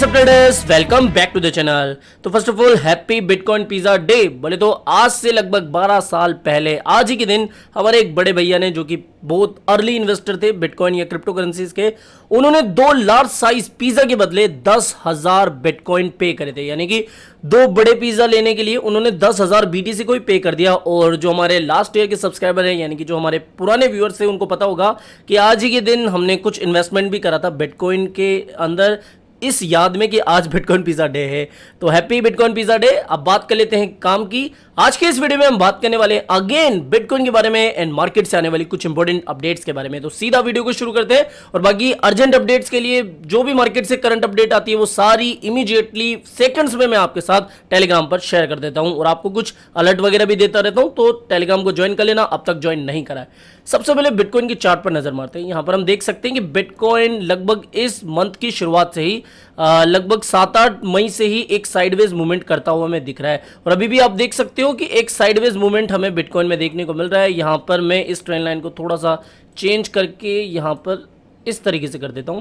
WhatsApp traders, welcome back to the channel. तो first of all happy bitcoin pizza day. बोले तो आज से लगभग 12 साल पहले आज ही के दिन हमारे एक बड़े भैया ने, जो कि बहुत अर्ली इन्वेस्टर थे बिटकॉइन या क्रिप्टो करेंसीज के, उन्होंने 2 लार्ज साइज पिज्जा के बदले 10,000 बिटकॉइन पे करे थे। यानी कि 2 बड़े पिज्जा लेने के लिए उन्होंने 10,000 बीटीसी को ही पे कर दिया। और जो हमारे लास्ट ईयर के सब्सक्राइबर हैं, यानी कि जो हमारे पुराने व्यूअर्स थे, उनको पता होगा कि आज ही के दिन हमने कुछ इन्वेस्टमेंट भी करा था बिटकॉइन के अंदर, इस याद में कि आज बिटकॉइन पिज्जा डे है। तो हैप्पी बिटकॉइन पिज्जा डे। अब बात कर लेते हैं काम की। आज के इस वीडियो में हम बात करने वाले हैं अगेन बिटकॉइन के बारे में एंड मार्केट से आने वाली कुछ इंपॉर्टेंट अपडेट्स के बारे में। तो सीधा वीडियो को शुरू करते हैं। और बाकी अर्जेंट अपडेट्स के लिए जो भी मार्केट से करंट अपडेट आती है वो सारी इमीडिएटली सेकंड्स में मैं आपके साथ टेलीग्राम पर शेयर कर देता हूं और आपको कुछ अलर्ट वगैरह भी देता रहता हूं। तो टेलीग्राम को ज्वाइन कर लेना, अब तक ज्वाइन नहीं करा है। सबसे पहले बिटकॉइन की चार्ट पर नजर मारते हैं। यहां पर हम देख सकते हैं कि बिटकॉइन लगभग इस मंथ की शुरुआत से ही लगभग 7-8 मई से ही एक साइडवेज मूवमेंट करता हुआ हमें दिख रहा है। और अभी भी आप देख सकते हो कि एक साइडवेज मूवमेंट हमें बिटकॉइन में देखने को मिल रहा है। यहां पर मैं इस ट्रेंड लाइन को थोड़ा सा चेंज करके यहां पर इस तरीके से कर देता हूं।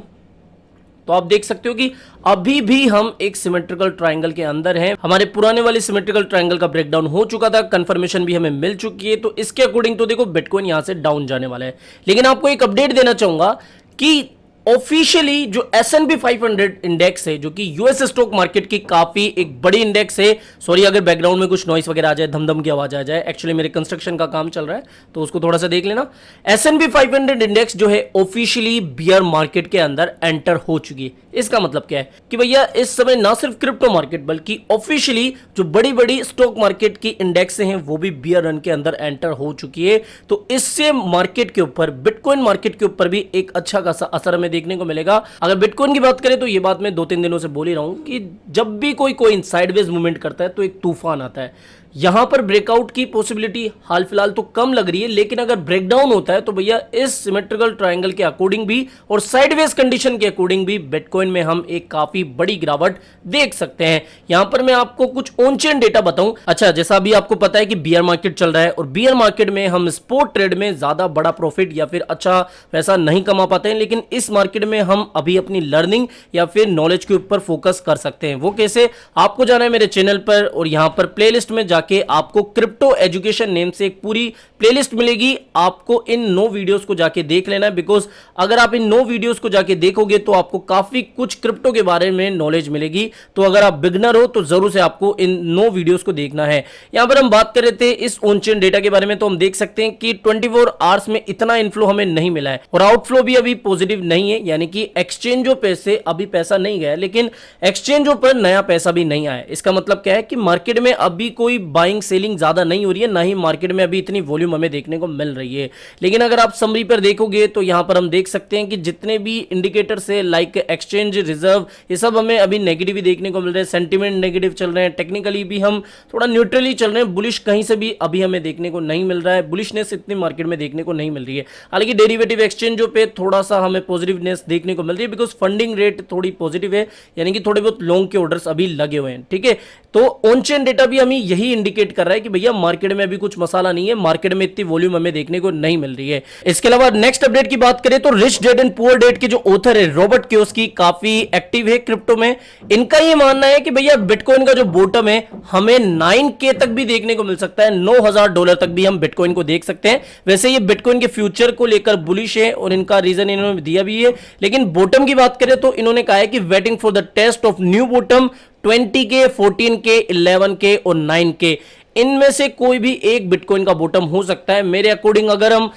तो आप देख सकते हो कि अभी भी हम एक सिमेट्रिकल ट्रायंगल के अंदर हैं। हमारे पुराने वाले सिमेट्रिकल ट्रायंगल का ब्रेकडाउन हो चुका था, कंफर्मेशन भी हमें मिल चुकी है। तो इसके अकॉर्डिंग तो देखो बिटकॉइन यहां से डाउन जाने वाला है। लेकिन आपको एक अपडेट देना चाहूंगा कि ऑफिशियली जो S&P 500 इंडेक्स है, जो कि यूएस स्टॉक मार्केट की काफी एक बड़ी इंडेक्स है। सॉरी अगर बैकग्राउंड में कुछ नॉइस वगैरह आ जाए, धमधम की आवाज आ जाए, एक्चुअली मेरे कंस्ट्रक्शन का काम चल रहा है तो उसको थोड़ा सा देख लेना। S&P 500 इंडेक्स जो है ऑफिशियली बियर मार्केट के अंदर एंटर हो चुकी है। इसका मतलब क्या है कि भैया इस समय ना सिर्फ क्रिप्टो मार्केट बल्कि ऑफिशियली जो बड़ी बड़ी स्टॉक मार्केट की इंडेक्स हैं वो भी बियर रन के अंदर एंटर हो चुकी है। तो इससे मार्केट के ऊपर, बिटकॉइन मार्केट के ऊपर भी एक अच्छा खासा असर हमें देखने को मिलेगा। अगर बिटकॉइन की बात करें तो ये बात मैं 2-3 दिनों से बोल ही रहा हूं कि जब भी कोई साइडवेज मूवमेंट करता है तो एक तूफान आता है। यहां पर ब्रेकआउट की पॉसिबिलिटी हाल फिलहाल तो कम लग रही है, लेकिन अगर ब्रेकडाउन होता है तो भैया इस सिमेट्रिकल ट्रायंगल के अकॉर्डिंग भी और साइडवेज कंडीशन के अकॉर्डिंग भी बिटकॉइन में हम एक काफी बड़ी गिरावट देख सकते हैं। यहां पर मैं आपको कुछ ऑन चेन डेटा बताऊं। अच्छा, जैसा अभी आपको पता है कि बियर मार्केट चल रहा है और बियर मार्केट में हम स्पॉट ट्रेड में ज्यादा बड़ा प्रॉफिट या फिर अच्छा पैसा नहीं कमा पाते हैं, लेकिन इस मार्केट में हम अभी अपनी लर्निंग या फिर नॉलेज के ऊपर फोकस कर सकते हैं। वो कैसे, आपको जाना है मेरे चैनल पर और यहां पर प्लेलिस्ट में कि आपको क्रिप्टो एजुकेशन नेम से एक पूरी प्लेलिस्ट मिलेगी। आपको इन 9 वीडियोस को जाके देख लेना है, बिकॉज अगर आप इन 9 वीडियोस को जाके देखोगे तो आपको काफी कुछ क्रिप्टो के बारे में नॉलेज मिलेगी। तो अगर आप बिगनर हो तो जरूर से आपको इन 9 वीडियोस को देखना है। यहां पर हम बात कर रहे थे इस ऑन चेन डेटा के बारे में, तो हम देख सकते हैं कि 24 आवर्स में इतना इनफ्लो हमें नहीं मिला है और आउटफ्लो भी अभी पॉजिटिव नहीं है। यानी कि एक्सचेंजों पे से अभी पैसा नहीं गया, लेकिन एक्सचेंजों पर नया पैसा भी नहीं आया। इसका मतलब क्या है कि मार्केट में अभी कोई बाइंग सेलिंग ज्यादा नहीं हो रही है, ना ही मार्केट में अभी इतनी वॉल्यूम हमें देखने को मिल रही है। लेकिन अगर आप समरी पर देखोगे तो यहां पर हम देख सकते हैं कि जितने भी इंडिकेटर्स है लाइक एक्सचेंज रिजर्व, ये सब हमें अभी नेगेटिव ही देखने को मिल रहे हैं। सेंटीमेंट नेगेटिव चल रहे हैं, टेक्निकली भी हम थोड़ा न्यूट्रली चल रहे हैं। बुलिश कहीं से भी अभी हमें देखने को नहीं मिल रहा है, बुलिशनेस इतनी मार्केट में देखने को नहीं मिल रही है। हालांकि डेरिवेटिव एक्सचेंजों पे थोड़ा सा हमें पॉजिटिवनेस देखने को मिल रही है, बिकॉज फंडिंग रेट थोड़ी पॉजिटिव है, यानी कि थोड़े बहुत लॉन्ग के ऑर्डर्स अभी लगे हुए हैं। ठीक है, तो ऑन चेन डेटा भी हमें यही इंडिकेट कर रहा है कि भैया मार्केट में अभी कुछ मसाला नहीं है, मार्केट में इतनी वॉल्यूम हमें देखने को नहीं मिल रही है। इसके अलावा नेक्स्ट अपडेट की बात करें तो rich dad and poor dad के जो ऑथर है रॉबर्ट कियोसाकी काफी एक्टिव है क्रिप्टो में। इनका ये मानना है कि भैया बिटकॉइन का जो बॉटम है हमें 9K तक भी देखने को मिल सकता है, $9,000 तक भी हम बिटकॉइन को देख सकते हैं। वैसे ये बिटकॉइन के फ्यूचर को लेकर बुलिश है और इनका रीजन इन्होंने दिया भी है। लेकिन बॉटम की बात करें तो इन्होंने कहा है कि waiting for the test of new bottom 20K, 14K, 11K और 9K, इनमें से कोई भी एक बिटकॉइन का बॉटम हो सकता है। मेरे अकॉर्डिंग अगर हम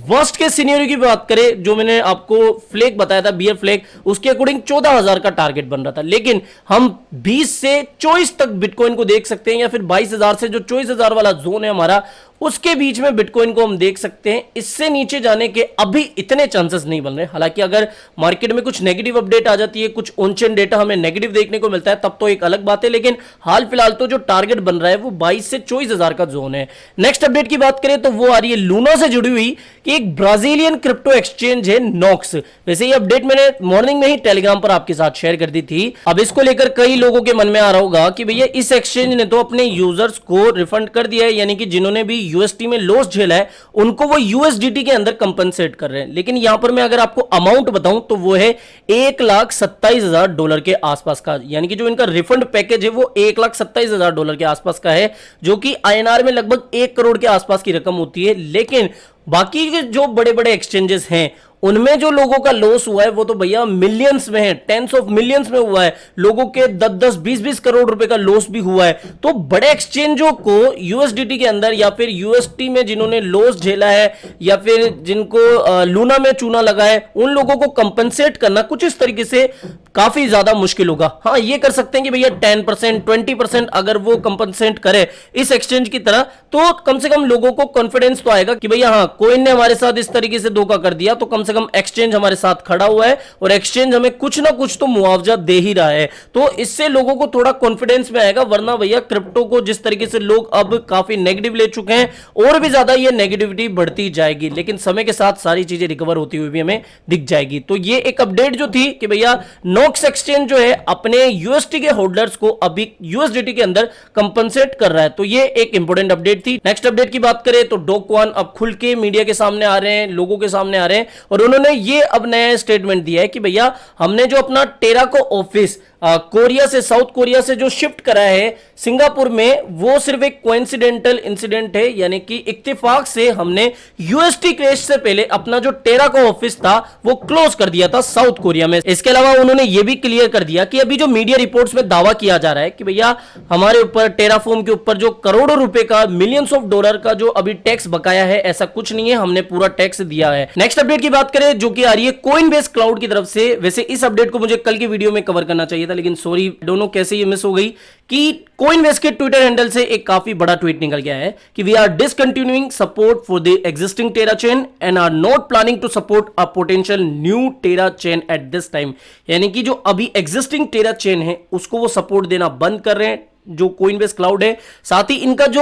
वर्स्ट के सिनेरियो की बात करें, जो मैंने आपको फ्लैग बताया था बियर फ्लैग, उसके अकॉर्डिंग 14,000 का टारगेट बन रहा था, लेकिन हम 20 से 24 तक बिटकॉइन को देख सकते हैं, या फिर 22,000 से जो 24,000 वाला जोन है हमारा, उसके बीच में बिटकॉइन को हम देख सकते हैं। इससे नीचे जाने के अभी इतने चांसेस नहीं बन रहे। हालांकि अगर मार्केट में कुछ नेगेटिव अपडेट आ जाती है, कुछ ऑन चेन डेटा हमें नेगेटिव देखने को मिलता है, तब तो एक अलग बात है। लेकिन हाल फिलहाल तो जो टारगेट बन रहा है वो 22 से 24,000 का जोन है। नेक्स्ट अपडेट की बात करें तो वो आ रही है लूना से जुड़ी हुई कि एक ब्राजीलियन क्रिप्टो एक्सचेंज है नॉक्स। वैसे ये अपडेट मैंने मॉर्निंग में ही टेलीग्राम पर आपके साथ शेयर कर दी थी। अब इसको लेकर कई लोगों के मन में आ रहा होगा कि भैया इस एक्सचेंज ने तो अपने यूजर्स को रिफंड कर दिया है, यानी कि जिन्होंने भी यूएसटी में लॉस झेला है उनको वो यूएसडीटी के अंदर कंपनसेट कर रहे हैं। लेकिन यहां पर मैं अगर आपको अमाउंट बताऊं तो वो है $1,27,000 के आसपास का, यानी कि जो इनका रिफंड पैकेज है वो $1,27,000 के आसपास का है, जो कि आईएनआर में लगभग 1 करोड़ के आसपास की रकम होती है। लेकिन बाकी के जो बड़े बड़े एक्सचेंजेस हैं उनमें जो लोगों का लॉस हुआ है वो तो भैया मिलियंस में है, टेंस ऑफ मिलियंस में हुआ है, लोगों के 10-10 20-20 करोड़ रुपए का लॉस भी हुआ है। तो बड़े एक्सचेंजों को यूएसडीटी के अंदर या फिर यूएसटी में जिन्होंने लॉस झेला है या फिर जिनको लूना में चूना लगा है उन लोगों को कंपनसेट करना कुछ इस तरीके से काफी ज्यादा मुश्किल होगा। हाँ, ये कर सकते हैं कि भैया 10% 20% अगर वो कंपनसेट करे इस एक्सचेंज की तरह तो कम से कम लोगों को कॉन्फिडेंस तो आएगा कि भैया हाँ, कोइन ने हमारे साथ इस तरीके से धोखा कर दिया तो कम से कम एक्सचेंज हमारे साथ खड़ा हुआ है और एक्सचेंज हमें कुछ ना कुछ तो मुआवजा दे ही रहा है। तो इससे लोगों को थोड़ा कॉन्फिडेंस में आएगा, वरना भैया क्रिप्टो को जिस तरीके से लोग अब काफी नेगेटिव ले चुके हैं और भी ज्यादा ये नेगेटिविटी बढ़ती जाएगी। लेकिन समय के साथ सारी चीजें रिकवर होती हुई भी हमें दिख जाएगी। तो ये एक अपडेट जो थी कि भैया नॉक्स एक्सचेंज जो है अपने यूएसटी के होल्डर्स को अभी यूएसडीटी के अंदर कंपनसेट कर रहा है। तो ये एक इंपॉर्टेंट अपडेट थी। नेक्स्ट अपडेट की बात करें तो डो क्वान अब खुल के मीडिया के सामने आ रहे हैं, लोगों के सामने आ रहे हैं और उन्होंने ये अब नया स्टेटमेंट दिया है कि भैया हमने जो अपना टेराको ऑफिस कोरिया से, साउथ कोरिया से जो शिफ्ट करा है सिंगापुर में, वो सिर्फ एक कोइंसिडेंटल इंसिडेंट है, यानी कि इत्तेफाक से हमने यूएसटी क्रैश से पहले अपना जो टेराको ऑफिस था वो क्लोज कर दिया था साउथ कोरिया में। इसके अलावा उन्होंने ये भी क्लियर कर दिया कि अभी जो मीडिया रिपोर्ट्स में दावा किया जा रहा है कि भैया हमारे ऊपर टेराफॉर्म के ऊपर जो करोड़ों रुपए का, मिलियंस ऑफ डॉलर का जो अभी टैक्स बकाया है, ऐसा कुछ नहीं है, हमने पूरा टैक्स दिया है। नेक्स्ट अपडेट की बात करें जो कि आ रही है कोइनबेस क्लाउड की तरफ से। वैसे इस अपडेट को मुझे कल की वीडियो में कवर करना चाहिए था, लेकिन सॉरी, दोनों कैसे ये मिस हो गई कि कोइनबेस के ट्विटर हैंडल से एक काफी बड़ा ट्वीट निकल गया है कि we are discontinuing support for the existing Terra chain and are not planning to support a potential new Terra chain at this time. यानी कि जो अभी एग्जिस्टिंग टेरा चेन है उसको वो सपोर्ट देना बंद कर रहे हैं, जो कोइनबेस क्लाउड है। साथ ही इनका जो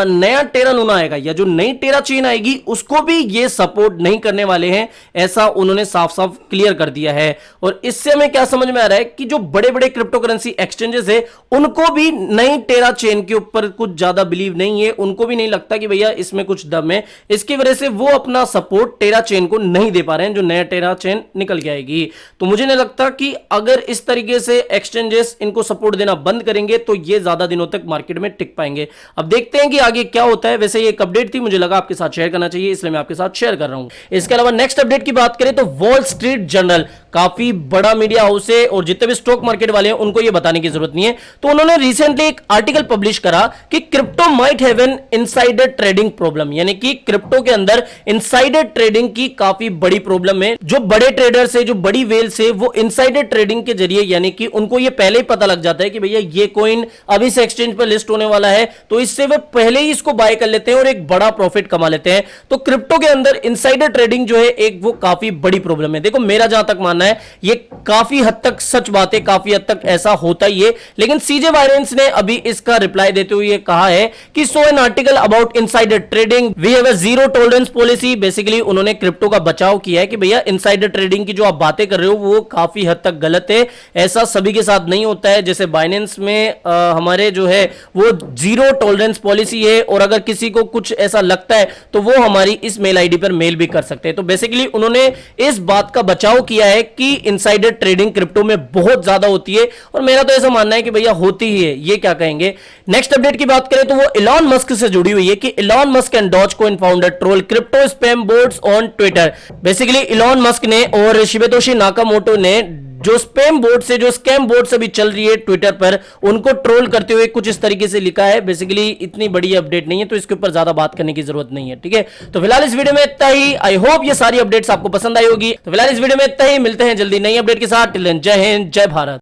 नया टेरा लूना आएगा या जो नई टेरा चेन आएगी उसको भी ये सपोर्ट नहीं करने वाले हैं, ऐसा उन्होंने साफ साफ क्लियर कर दिया है। और इससे हमें क्या समझ में आ रहा है कि जो बड़े बड़े क्रिप्टो करेंसी एक्सचेंजेस है उनको भी नई टेरा चेन के ऊपर कुछ ज्यादा बिलीव नहीं है, उनको भी नहीं लगता कि भैया इसमें कुछ दम है। इसकी वजह से वो अपना सपोर्ट टेरा चेन को नहीं दे पा रहे हैं जो नया टेरा चेन निकल के आएगी। तो मुझे नहीं लगता कि अगर इस तरीके से एक्सचेंजेस इनको सपोर्ट देना बंद करेंगे तो ये ज्यादा दिनों तक मार्केट में टिक पाएंगे। अब देखते हैं कि आगे क्या होता है। वैसे ये एक अपडेट थी, मुझे लगा आपके साथ शेयर करना चाहिए, इसलिए मैं आपके साथ शेयर कर रहा हूं। इसके अलावा नेक्स्ट अपडेट की बात करें तो वॉल स्ट्रीट जर्नल काफी बड़ा मीडिया हाउस है और जितने भी स्टॉक मार्केट वाले हैं उनको ये बताने की जरूरत नहीं है। तो उन्होंने रिसेंटली एक आर्टिकल पब्लिश करा कि crypto might have an insider trading problem, यानी कि क्रिप्टो के अंदर इनसाइडर ट्रेडिंग की काफी बड़ी प्रॉब्लम है। जो बड़े ट्रेडर्स है, जो बड़ी वेल्स है, वो इनसाइडर ट्रेडिंग के जरिए, यानी कि उनको ये पहले ही पता लग जाता है कि भैया ये कॉइन अभी से एक्सचेंज पर लिस्ट होने वाला है, तो इससे वे पहले ही इसको बाय कर लेते हैं और एक बड़ा प्रॉफिट कमा लेते हैं। तो क्रिप्टो के अंदर इनसाइडर ट्रेडिंग जो है एक वो काफी बड़ी प्रॉब्लम है। देखो मेरा जहां तक मानना है ये काफी हद तक सच बात है, काफी हद तक ऐसा होता ही है। लेकिन सीजे वायरेंस ने अभी इसका रिप्लाई देते हुए कहा है कि so an article about insider trading we have a zero tolerance policy. Basically उन्होंने क्रिप्टो का बचाव किया है कि भैया इनसाइडर ट्रेडिंग की जो आप बातें कर रहे हो वो काफी हद तक गलत है, ऐसा सभी के साथ नहीं होता है। जैसे बाइनेंस में हमारे जो है वो जीरो टॉलरेंस पॉलिसी है और अगर किसी को कुछ ऐसा लगता है तो वो हमारी इस मेल आईडी पर मेल भी कर सकते हैं। तो बेसिकली उन्होंने इस बात का बचाव किया है कि इनसाइडर ट्रेडिंग क्रिप्टो में बहुत ज्यादा होती है और मेरा तो ऐसा मानना है कि भैया होती ही है, ये क्या कहेंगे। नेक्स्ट अपडेट की बात करें तो वो इलॉन मस्क से जुड़ी हुई है कि Elon Musk and Dogecoin founder troll crypto spam bots on Twitter. Basically Elon Musk ने और शिबेतोशी नाकामोटो ने जो स्पैम बोर्ड से, जो स्कैम बोर्ड से भी चल रही है ट्विटर पर, उनको ट्रोल करते हुए कुछ इस तरीके से लिखा है। बेसिकली इतनी बड़ी अपडेट नहीं है तो इसके ऊपर ज्यादा बात करने की जरूरत नहीं है, ठीक है। तो फिलहाल इस वीडियो में इतना ही। आई होप ये सारी अपडेट्स आपको पसंद आई होगी। तो फिलहाल इस वीडियो में इतना ही, मिलते हैं जल्दी नई अपडेट के साथ। टिल देन जय हिंद, जय भारत।